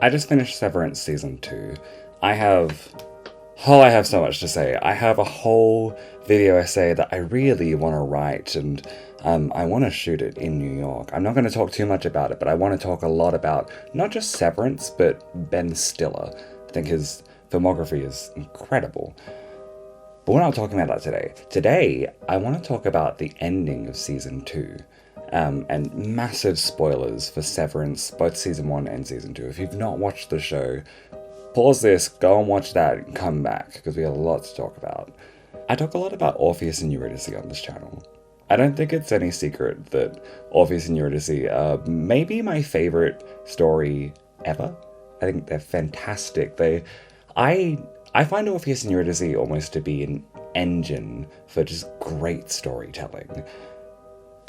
I just finished Severance Season 2. I have so much to say. I have a whole video essay that I really want to write, and I want to shoot it in New York. I'm not going to talk too much about it, but I want to talk a lot about not just Severance, but Ben Stiller. I think his filmography is incredible. But we're not talking about that today. Today, I want to talk about the ending of Season 2. And massive spoilers for Severance, both Season 1 and Season 2. If you've not watched the show, pause this, go and watch that, and come back, because we have a lot to talk about. I talk a lot about Orpheus and Eurydice on this channel. I don't think it's any secret that Orpheus and Eurydice are maybe my favourite story ever. I think they're fantastic. I find Orpheus and Eurydice almost to be an engine for just great storytelling.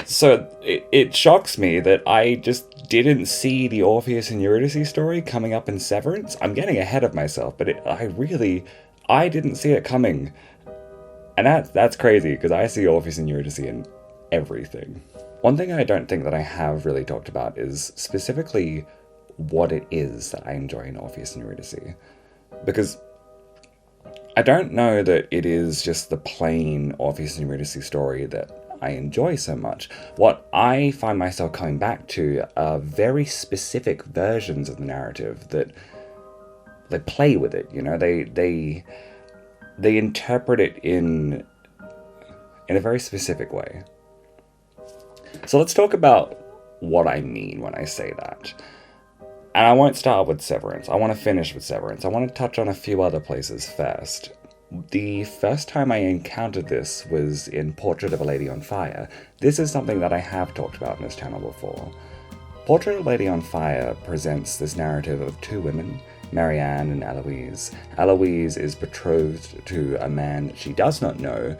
So it shocks me that I just didn't see the Orpheus and Eurydice story coming up in Severance. I'm getting ahead of myself, but I didn't see it coming. And that's crazy, because I see Orpheus and Eurydice in everything. One thing I don't think that I have really talked about is specifically what it is that I enjoy in Orpheus and Eurydice. Because I don't know that it is just the plain Orpheus and Eurydice story that I enjoy so much. What I find myself coming back to are very specific versions of the narrative that they play with it, you know, they interpret it in a very specific way. So let's talk about what I mean when I say that. And I won't start with Severance. I want to finish with Severance. I want to touch on a few other places first. The first time I encountered this was in Portrait of a Lady on Fire. This is something that I have talked about on this channel before. Portrait of a Lady on Fire presents this narrative of two women, Marianne and Eloise. Eloise is betrothed to a man that she does not know,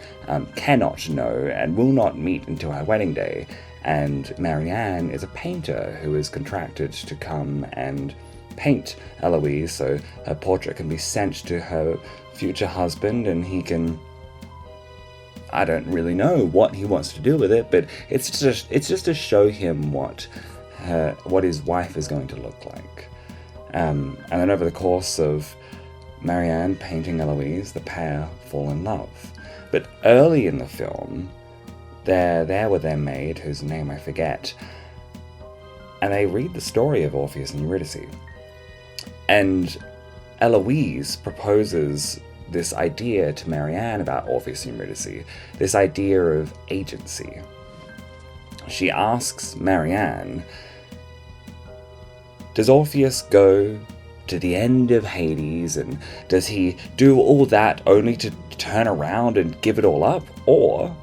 cannot know, and will not meet until her wedding day. And Marianne is a painter who is contracted to come and paint Eloise so her portrait can be sent to her future husband, and he can, I don't really know what he wants to do with it, but it's just to show him what his wife is going to look like. And then over the course of Marianne painting Eloise, the pair fall in love. But early in the film, they're there with their maid, whose name I forget, and they read the story of Orpheus and Eurydice. And Eloise proposes this idea to Marianne about Orpheus and Eurydice, this idea of agency. She asks Marianne, does Orpheus go to the end of Hades, and does he do all that only to turn around and give it all up? Or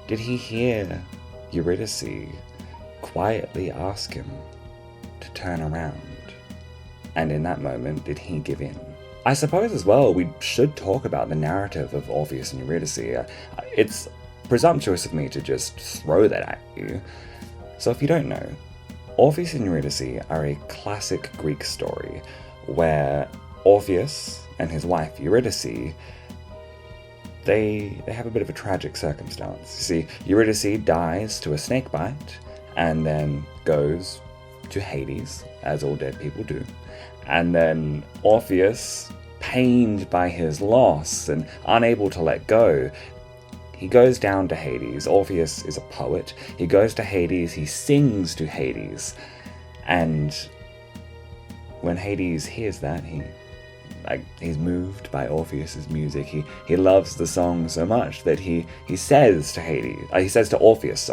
did he hear Eurydice quietly ask him to turn around? And in that moment, did he give in? I suppose as well, we should talk about the narrative of Orpheus and Eurydice. It's presumptuous of me to just throw that at you. So if you don't know, Orpheus and Eurydice are a classic Greek story where Orpheus and his wife Eurydice, they have a bit of a tragic circumstance. You see, Eurydice dies to a snake bite and then goes to Hades, as all dead people do. And then Orpheus, pained by his loss and unable to let go, he goes down to Hades. Orpheus is a poet. He goes to Hades, he sings to Hades. And when Hades hears that, he's moved by Orpheus's music. He loves the song so much that he says to Orpheus,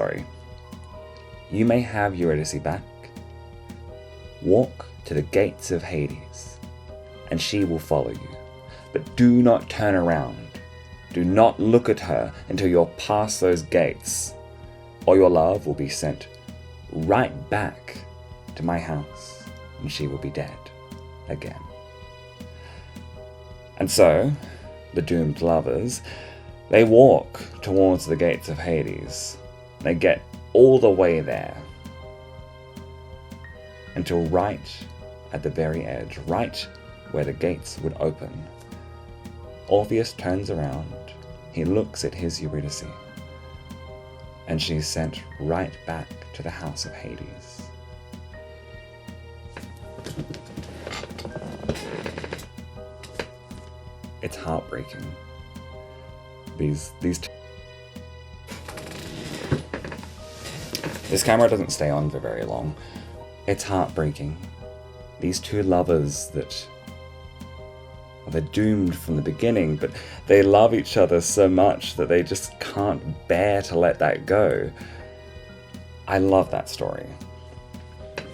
you may have Eurydice back. Walk to the gates of Hades, and she will follow you. But do not turn around. Do not look at her until you're past those gates, or your love will be sent right back to my house, and she will be dead again. And so, the doomed lovers, they walk towards the gates of Hades. They get all the way there, until right at the very edge, right where the gates would open, Orpheus turns around, he looks at his Eurydice, and she's sent right back to the house of Hades. It's heartbreaking. These This camera doesn't stay on for very long. It's heartbreaking. These two lovers that... well, they're doomed from the beginning, but they love each other so much that they just can't bear to let that go. I love that story.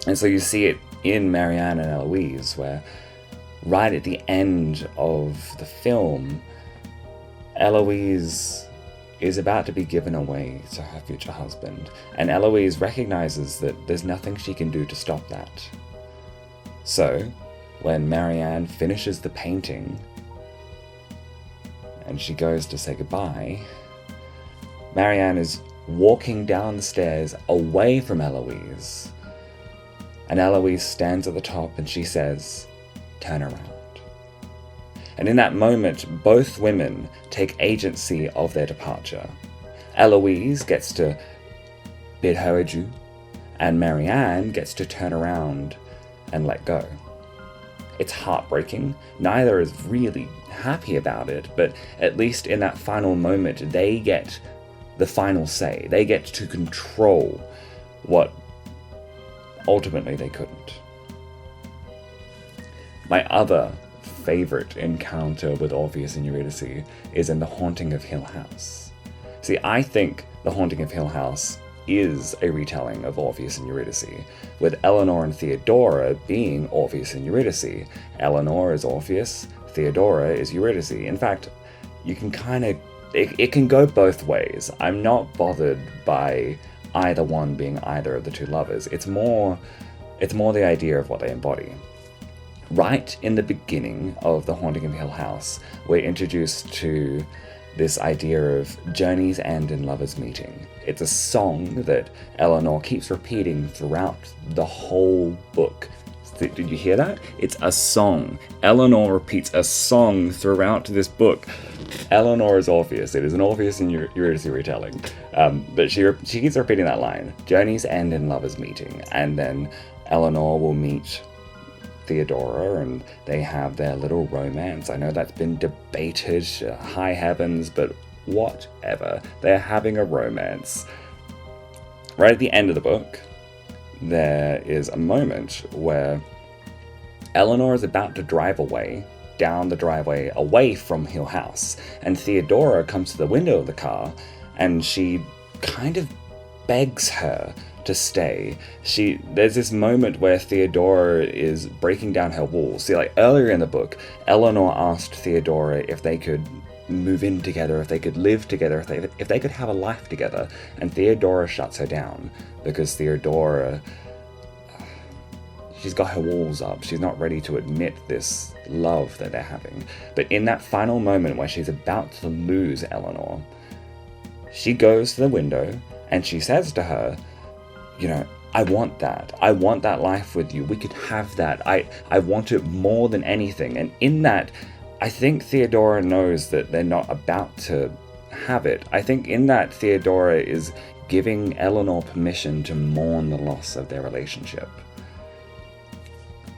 And so you see it in Marianne and Eloise, where right at the end of the film, Eloise is about to be given away to her future husband, and Eloise recognizes that there's nothing she can do to stop that. So, when Marianne finishes the painting and she goes to say goodbye, Marianne is walking down the stairs away from Eloise, and Eloise stands at the top and she says, "Turn around." And in that moment, both women take agency of their departure. Eloise gets to bid her adieu, and Marianne gets to turn around and let go. It's heartbreaking. Neither is really happy about it, but at least in that final moment, they get the final say. They get to control what ultimately they couldn't. My other favorite encounter with Orpheus and Eurydice is in The Haunting of Hill House. See, I think The Haunting of Hill House is a retelling of Orpheus and Eurydice, with Eleanor and Theodora being Orpheus and Eurydice. Eleanor is Orpheus, Theodora is Eurydice. In fact, you can it can go both ways. I'm not bothered by either one being either of the two lovers. It's more the idea of what they embody. Right in the beginning of The Haunting of Hill House, we're introduced to this idea of journey's end and lovers meeting. It's a song that Eleanor keeps repeating throughout the whole book. Did you hear that? It's a song. Eleanor repeats a song throughout this book. Eleanor is Orpheus. It is an Orpheus and Eurydice retelling. But she keeps repeating that line, journey's end and lovers meeting. And then Eleanor will meet Theodora, and they have their little romance. I know that's been debated, high heavens, but whatever. They're having a romance. Right at the end of the book, there is a moment where Eleanor is about to drive away, down the driveway, away from Hill House, and Theodora comes to the window of the car, and she kind of begs her to stay. There's this moment where Theodora is breaking down her walls. See, like earlier in the book, Eleanor asked Theodora if they could move in together, if they could live together, if they could have a life together, and Theodora shuts her down because Theodora, she's got her walls up. She's not ready to admit this love that they're having. But in that final moment where she's about to lose Eleanor, she goes to the window and she says to her, you know, I want that. I want that life with you. We could have that. I want it more than anything. And in that, I think Theodora knows that they're not about to have it. I think in that, Theodora is giving Eleanor permission to mourn the loss of their relationship.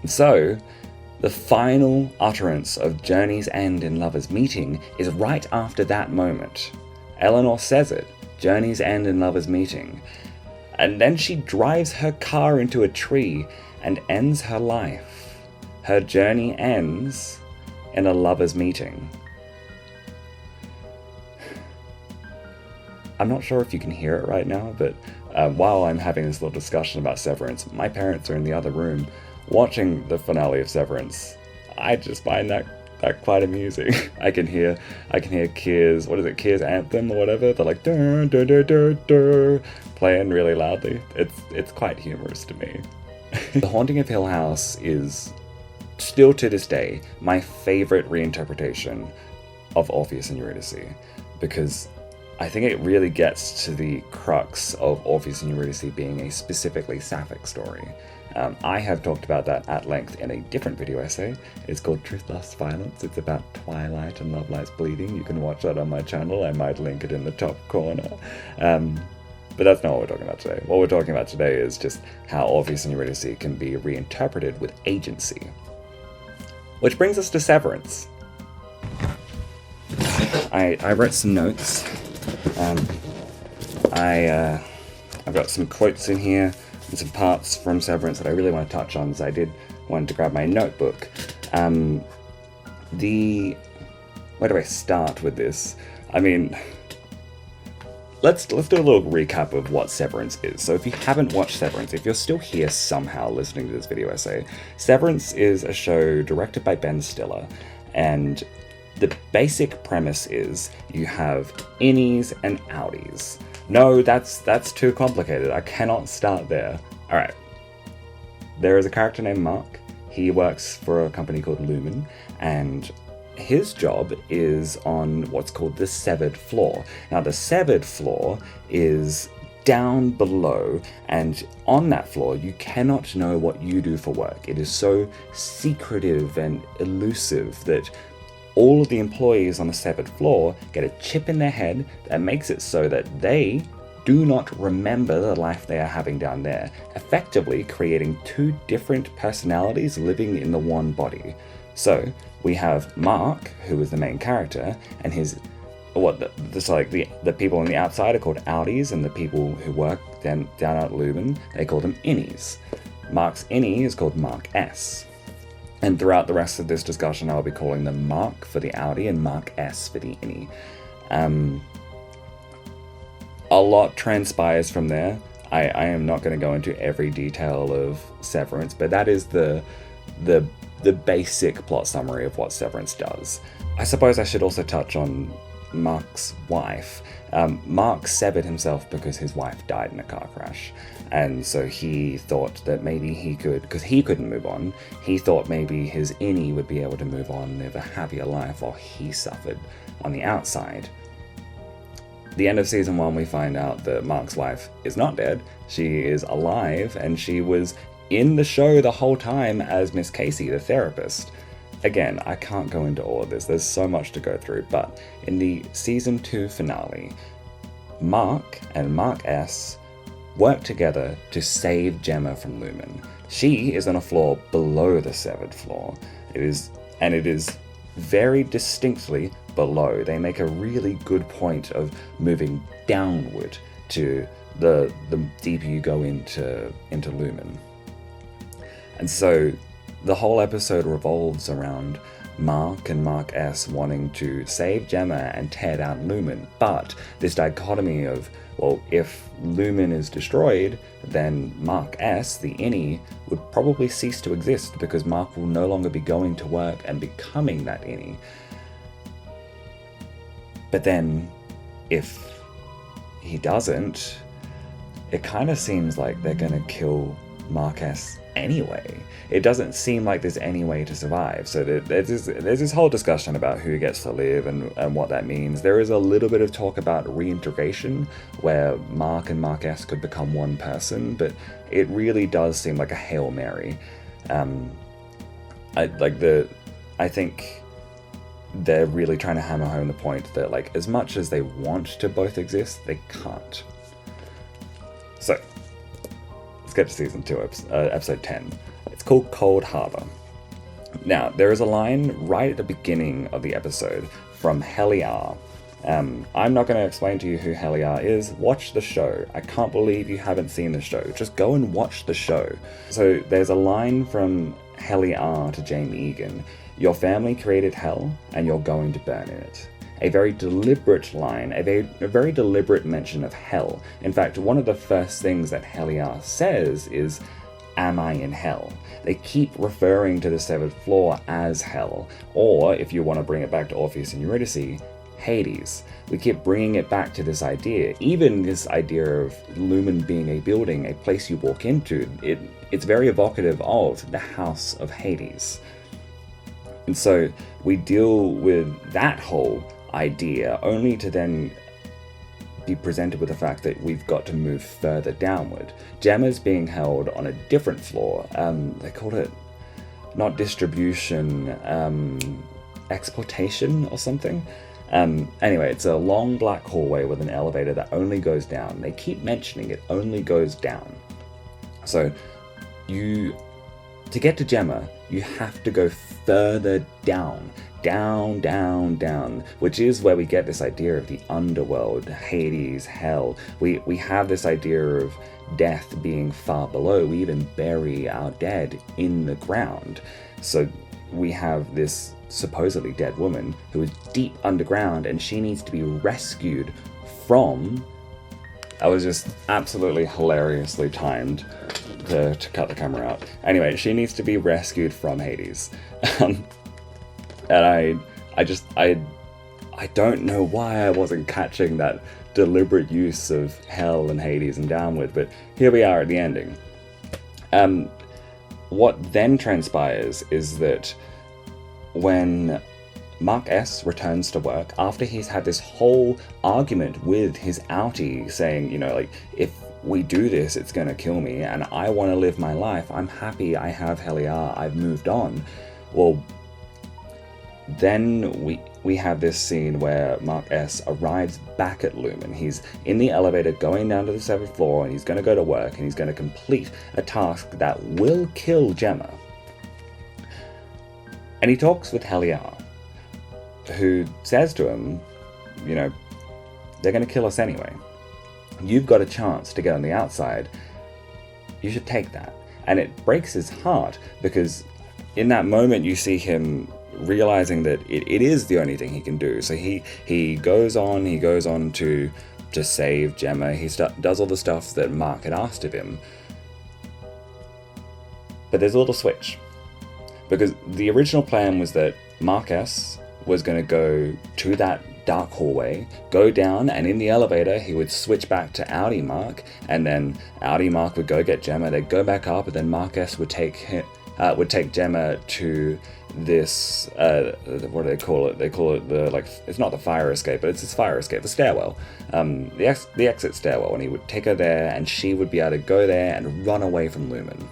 So, the final utterance of journey's end and lovers meeting is right after that moment. Eleanor says it, journey's end and lovers meeting. And then she drives her car into a tree and ends her life. Her journey ends in a lover's meeting. I'm not sure if you can hear it right now, but while I'm having this little discussion about Severance, my parents are in the other room watching the finale of Severance. I just find that quite amusing. I can hear Keir's, Keir's anthem or whatever. They're like dur, dur, dur, dur, dur, playing really loudly. It's quite humorous to me. The Haunting of Hill House is still to this day my favorite reinterpretation of Orpheus and Eurydice, because I think it really gets to the crux of Orpheus and Eurydice being a specifically sapphic story. I have talked about that at length in a different video essay. It's called Truth, Lust, Violence. It's about Twilight and Love Lies Bleeding. You can watch that on my channel. I might link it in the top corner. But that's not what we're talking about today. What we're talking about today is just how Orpheus and Eurydice can be reinterpreted with agency. Which brings us to Severance. I wrote some notes. I've got some quotes in here and some parts from Severance that I really want to touch on, so I did want to grab my notebook. Where do I start with this? I mean, let's do a little recap of what Severance is. So if you haven't watched Severance, if you're still here somehow listening to this video essay, Severance is a show directed by Ben Stiller, and the basic premise is you have innies and outies. No, that's too complicated. I cannot start there. All right. There is a character named Mark. He works for a company called Lumen, and his job is on what's called the severed floor. Now, the severed floor is down below, and on that floor, you cannot know what you do for work. It is so secretive and elusive that all of the employees on the severed floor get a chip in their head that makes it so that they do not remember the life they are having down there, effectively creating two different personalities living in the one body. So we have Mark, who is the main character, and his the people on the outside are called outies, and the people who work down at Lumen, they call them innies. Mark's innie is called Mark S. And throughout the rest of this discussion, I'll be calling them Mark for the outie and Mark S for the innie. A lot transpires from there. I am not going to go into every detail of Severance, but that is the basic plot summary of what Severance does. I suppose I should also touch on Mark's wife. Mark severed himself because his wife died in a car crash, and so he thought that maybe he could, because he couldn't move on, he thought maybe his innie would be able to move on and live a happier life while he suffered on the outside. The end of season 1, we find out that Mark's wife is not dead. She is alive, and she was in the show the whole time as Miss Casey, the therapist. Again, I can't go into all of this, there's so much to go through, but in the season 2 finale, Mark and Mark S work together to save Gemma from Lumen. She is on a floor below the severed floor. It is very distinctly below. They make a really good point of moving downward to the deeper you go into Lumen. And so the whole episode revolves around Mark and Mark S wanting to save Gemma and tear down Lumen, but this dichotomy of, well, if Lumen is destroyed, then Mark S, the innie, would probably cease to exist because Mark will no longer be going to work and becoming that innie. But then, if he doesn't, it kind of seems like they're gonna kill Mark S anyway. It doesn't seem like there's any way to survive. So there's this whole discussion about who gets to live and what that means. There is a little bit of talk about reintegration, where Mark and Mark S could become one person, but it really does seem like a Hail Mary. I think they're really trying to hammer home the point that, like, as much as they want to both exist, they can't. So, let's get to season 2, episode 10. It's called Cold Harbor. Now, there is a line right at the beginning of the episode from Heliar. I'm not going to explain to you who Heliar is. Watch the show. I can't believe you haven't seen the show. Just go and watch the show. So there's a line from Heliar to Jaime Egan. Your family created hell, and you're going to burn in it. A very deliberate line, a very deliberate mention of hell. In fact, one of the first things that Heliar says is, "Am I in hell?" They keep referring to the severed floor as hell, or if you want to bring it back to Orpheus and Eurydice, Hades. We keep bringing it back to this idea, even this idea of Lumen being a building, a place you walk into. It's very evocative of the House of Hades. And so we deal with that whole idea only to then be presented with the fact that we've got to move further downward. Gemma's being held on a different floor. They called it not distribution, exploitation or something. Anyway, it's a long black hallway with an elevator that only goes down. They keep mentioning it only goes down. So To get to Gemma, you have to go further down, which is where we get this idea of the underworld, Hades, hell. We have this idea of death being far below. We even bury our dead in the ground. So we have this supposedly dead woman who is deep underground, and she needs to be rescued from... That was just absolutely hilariously timed to cut the camera out. Anyway, she needs to be rescued from Hades. And I don't know why I wasn't catching that deliberate use of hell and Hades and downward, but here we are at the ending. What then transpires is that when Mark S returns to work, after he's had this whole argument with his outie saying, you know, like, if we do this, it's gonna kill me, and I want to live my life, I'm happy, I have Heliar, I've moved on. Well, then we have this scene where Mark S arrives back at Lumen. He's in the elevator going down to the 7th floor, and he's going to go to work, and he's going to complete a task that will kill Gemma. And he talks with Heliar, who says to him, you know, they're going to kill us anyway. You've got a chance to get on the outside. You should take that. And it breaks his heart, because in that moment you see him realizing that it is the only thing he can do. So he goes on to save Gemma. He does all the stuff that Mark had asked of him. But there's a little switch. Because the original plan was that Mark S was going to go to that dark hallway, go down, and in the elevator he would switch back to Audi Mark, and then Audi Mark would go get Gemma, they'd go back up, and then Mark S would take Gemma to this, what do they call it? They call it the, like, it's not the fire escape, but it's this fire escape, the stairwell, the exit stairwell, and he would take her there, and she would be able to go there and run away from Lumen.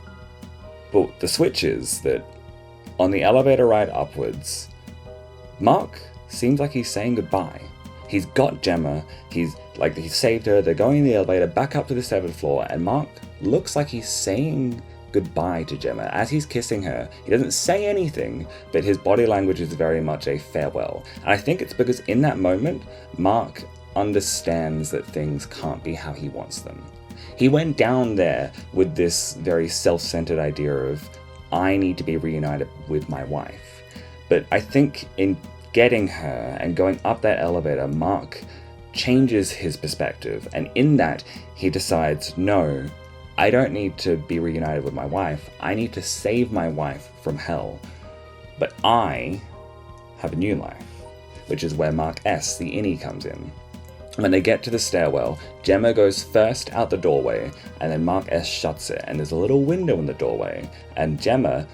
But the switch is that on the elevator ride upwards, Mark seems like he's saying goodbye. He's got Gemma, he's saved her, they're going in the elevator back up to the 7th floor, and Mark looks like he's saying goodbye to Gemma. As he's kissing her, he doesn't say anything, but his body language is very much a farewell. And I think it's because in that moment, Mark understands that things can't be how he wants them. He went down there with this very self-centered idea of, I need to be reunited with my wife. But I think in getting her and going up that elevator, Mark changes his perspective, and in that he decides, no, I don't need to be reunited with my wife, I need to save my wife from hell. But I have a new life, which is where Mark S, the innie, comes in. When they get to the stairwell, Gemma goes first out the doorway, and then Mark S shuts it, and there's a little window in the doorway, and Gemma,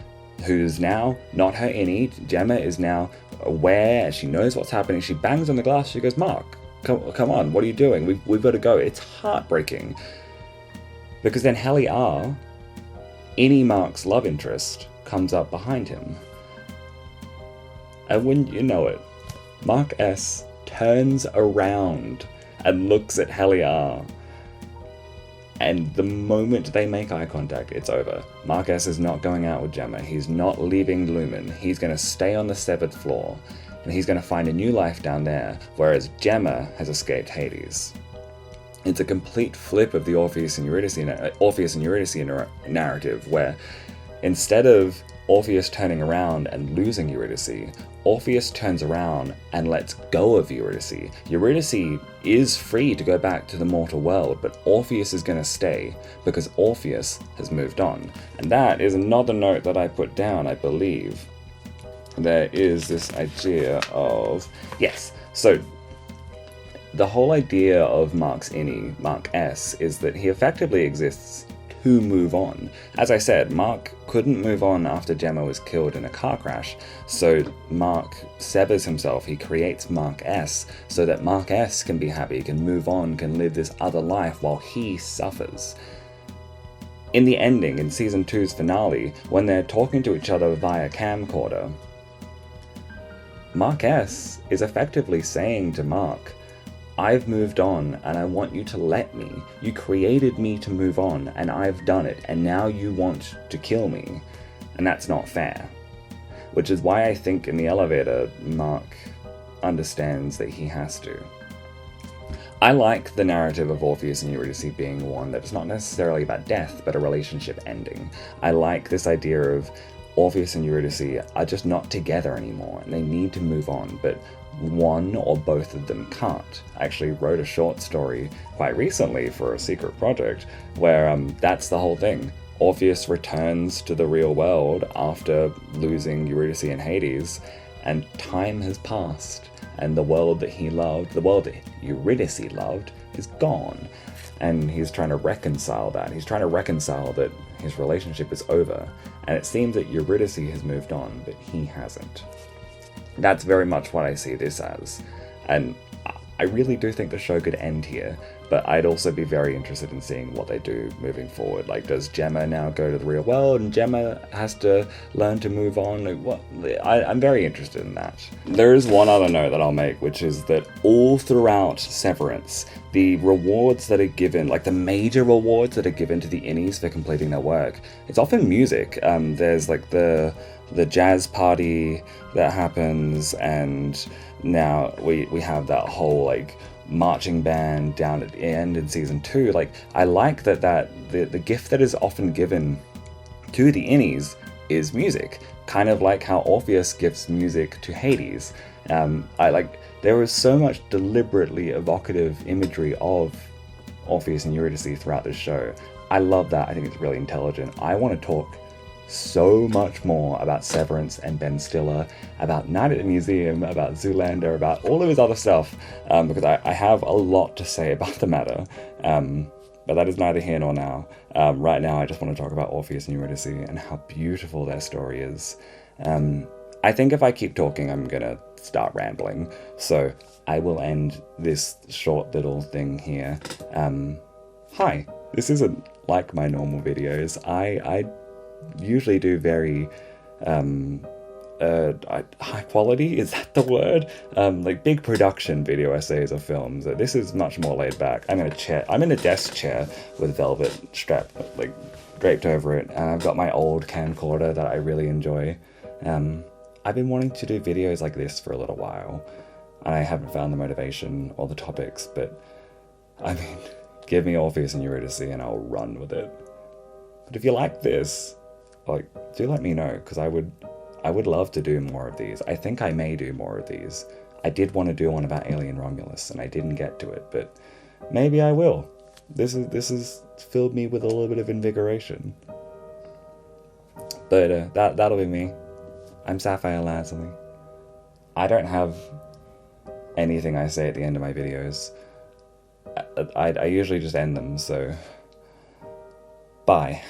who's now not her innie, Gemma is now aware, and she knows what's happening, she bangs on the glass, she goes, Mark, come on, what are you doing? We've got to go. It's heartbreaking. Because then Heliar, innie Mark's love interest, comes up behind him. And wouldn't you know it, Mark S turns around and looks at Heliar. And the moment they make eye contact, it's over. Mark S is not going out with Gemma. He's not leaving Lumen. He's going to stay on the 7th floor. And he's going to find a new life down there, whereas Gemma has escaped Hades. It's a complete flip of the Orpheus and Eurydice narrative, where instead of Orpheus turning around and losing Eurydice, Orpheus turns around and lets go of Eurydice. Eurydice is free to go back to the mortal world, but Orpheus is going to stay because Orpheus has moved on. And that is another note that I put down, I believe. There is this idea of... Yes, so the whole idea of Mark's innie, Mark S, is that he effectively exists to move on. As I said, Mark couldn't move on after Gemma was killed in a car crash, so Mark severs himself. He creates Mark S so that Mark S can be happy, can move on, can live this other life while he suffers. In the ending, in Season 2's finale, when they're talking to each other via camcorder, Mark S is effectively saying to Mark, I've moved on and I want you to let me. You created me to move on and I've done it, and now you want to kill me. and that's not fair. Which is why I think in the elevator, Mark understands that he has to. I like the narrative of Orpheus and Eurydice being one that's not necessarily about death, but a relationship ending. I like this idea of Orpheus and Eurydice are just not together anymore, and they need to move on, but one or both of them can't. I actually wrote a short story quite recently for a secret project where that's the whole thing. Orpheus returns to the real world after losing Eurydice in Hades, and time has passed, and the world that he loved, the world that Eurydice loved, is gone. And he's trying to reconcile that. He's trying to reconcile that his relationship is over, and it seems that Eurydice has moved on, but he hasn't. That's very much what I see this as, and I really do think the show could end here, but I'd also be very interested in seeing what they do moving forward. Like, does Gemma now go to the real world and Gemma has to learn to move on? I'm very interested in that. There is one other note that I'll make, which is that all throughout Severance, the rewards that are given, like the major rewards that are given to the innies for completing their work, it's often music. There's like the jazz party that happens, and now we have that whole like marching band down at the end in season 2. Like, I like that the gift that is often given to the innies is music, kind of like how Orpheus gives music to Hades. There was so much deliberately evocative imagery of Orpheus and Eurydice throughout this show. I love that. I think it's really intelligent. I want to talk so much more about Severance and Ben Stiller, about Night at the Museum, about Zoolander, about all of his other stuff, because I have a lot to say about the matter, but that is neither here nor now. Right now I just want to talk about Orpheus and Eurydice and how beautiful their story is. I think if I keep talking I'm gonna start rambling, so I will end this short little thing here. Hi, this isn't like my normal videos. I usually do very high quality, is that the word? Like big production video essays of films. This is much more laid back. I'm in a desk chair with velvet strap like draped over it, and I've got my old camcorder that I really enjoy. I've been wanting to do videos like this for a little while, and I haven't found the motivation or the topics, but I mean, give me Orpheus and Eurydice and I'll run with it. But if you like this, like, do let me know, because I would love to do more of these. I think I may do more of these. I did want to do one about Alien Romulus, and I didn't get to it, but maybe I will. This has filled me with a little bit of invigoration. But that'll be me. I'm Sapphire Lazuli. I don't have anything I say at the end of my videos. I usually just end them, so bye.